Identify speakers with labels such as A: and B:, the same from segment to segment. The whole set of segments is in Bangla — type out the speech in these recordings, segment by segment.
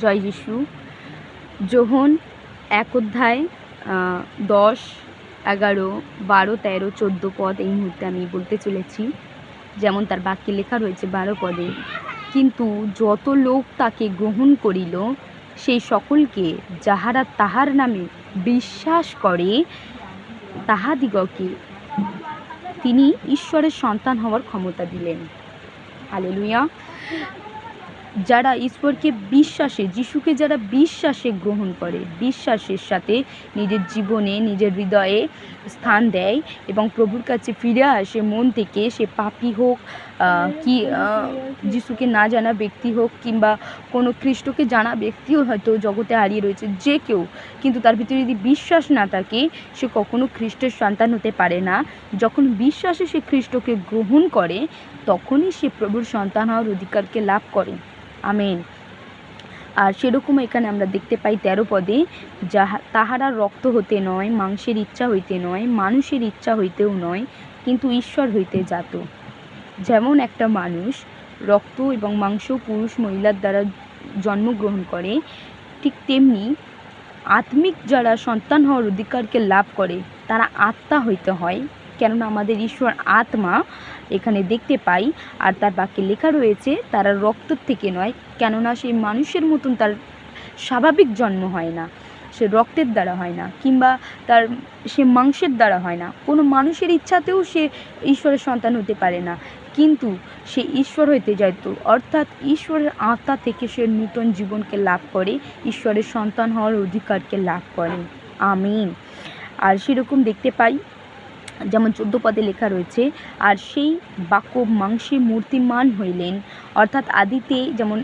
A: জয় যিশু। যোহন 1 অধ্যায় 10, 11, 12, 13, 14 পদ এই মুহূর্তে আমি বলতে চলেছি। যেমন তার বাক্যে লেখা রয়েছে 12 পদে, কিন্তু যত লোক তাকে গ্রহণ করিল সেই সকলকে যাহারা তাহার নামে বিশ্বাস করে তাহাদিগকে তিনি ঈশ্বরের সন্তান হওয়ার ক্ষমতা দিলেন। হালেলুয়া। যারা ঈশ্বরকে বিশ্বাসে, যিশুকে যারা বিশ্বাসে গ্রহণ করে, বিশ্বাসের সাথে নিজের জীবনে, নিজের হৃদয়ে স্থান দেয় এবং প্রভুর কাছে ফিরে আসে মন থেকে, সে পাপী হোক কি যিশুকে না জানা ব্যক্তি হোক কিংবা কোনো খ্রিস্টকে জানা ব্যক্তিও হয়তো জগতে হারিয়ে রয়েছে, যে কেউ, কিন্তু তার ভিতরে যদি বিশ্বাস না থাকে সে কখনো খ্রিস্টের সন্তান হতে পারে না। যখন বিশ্বাসে সে খ্রিস্টকে গ্রহণ করে তখনই সে প্রভুর সন্তান হওয়ার অধিকারকে লাভ করে। আমেন। আর সেরকম এখানে আমরা দেখতে পাই 13 পদে, তাহারা রক্ত হতে নয়, মাংসের ইচ্ছা হইতে নয়, মানুষের ইচ্ছা হইতেও নয়, কিন্তু ঈশ্বর হইতে জাত। যেমন একটা মানুষ রক্ত এবং মাংস, পুরুষ মহিলার দ্বারা জন্মগ্রহণ করে, ঠিক তেমনি আত্মিক যারা সন্তান হওয়ার অধিকারকে লাভ করে তারা আত্মা হইতে হয়, কেননা আমাদের ঈশ্বর আত্মা এখানে দেখতে পাই। আর তার বাক্যে লেখা রয়েছে তারা রক্ত থেকে নয়, কেননা সেই মানুষের মতন তার স্বাভাবিক জন্ম হয় না, সে রক্তের দ্বারা হয় না, কিংবা সে মাংসের দ্বারা হয় না, কোনো মানুষের ইচ্ছাতেও সে ঈশ্বরের সন্তান হতে পারে না, কিন্তু সে ঈশ্বর হইতে যাইত, অর্থাৎ ঈশ্বরের আত্মা থেকে সে নূতন জীবনকে লাভ করে, ঈশ্বরের সন্তান হওয়ার অধিকারকে লাভ করে। আমিন। আর সেরকম দেখতে পাই যেমন 14 পদে লেখা রয়েছে, আর সেই বাক্য মাংসে মূর্তিমান হইলেন, অর্থাৎ আদিতে, যেমন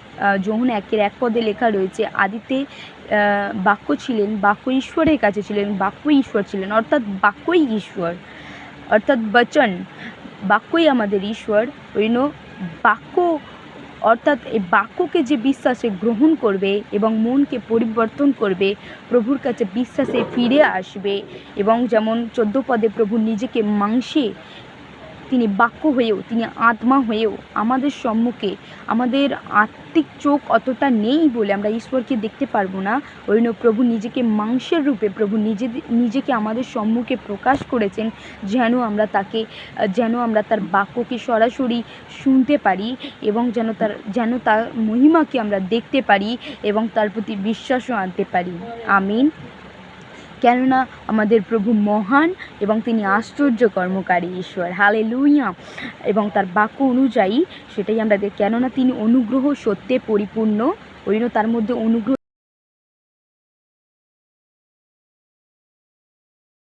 A: যোহন 1 পদে লেখা রয়েছে, আদিতে বাক্য ছিলেন, বাক্য ঈশ্বরের কাছে ছিলেন, বাক্যই ঈশ্বর ছিলেন, অর্থাৎ বাক্যই ঈশ্বর, অর্থাৎ বচন, বাক্যই আমাদের ঈশ্বর। বাক্য, অর্থাৎ এই বাক্যকে যে বিশ্বাসে গ্রহণ করবে এবং মনকে পরিবর্তন করবে, প্রভুর কাছে বিশ্বাসে ফিরে আসবে, এবং যেমন 14 পদে প্রভু নিজেকে মাংসে, তিনি বাক্য হয়েও, তিনি আত্মা হয়েও আমাদের সম্মুখে, আমাদের আত্মিক চোখ অতটা নেই বলে আমরা ঈশ্বরকে দেখতে পারবো না, প্রভু নিজেকে মাংসের রূপে প্রভু নিজেকে আমাদের সম্মুখে প্রকাশ করেছেন, যেন আমরা তার বাক্যকে সরাসরি শুনতে পারি এবং যেন তার মহিমাকে আমরা দেখতে পারি এবং তার প্রতি বিশ্বাসও আনতে পারি। আমিন। কেননা আমাদের প্রভু মহান এবং তিনি আশ্চর্য কর্মকারী ঈশ্বর। হালেলুয়া। এবং তার বাক্য অনুযায়ী সেটাই আমরা কেননা তিনি অনুগ্রহ সত্যে পরিপূর্ণ, তার মধ্যে অনুগ্রহ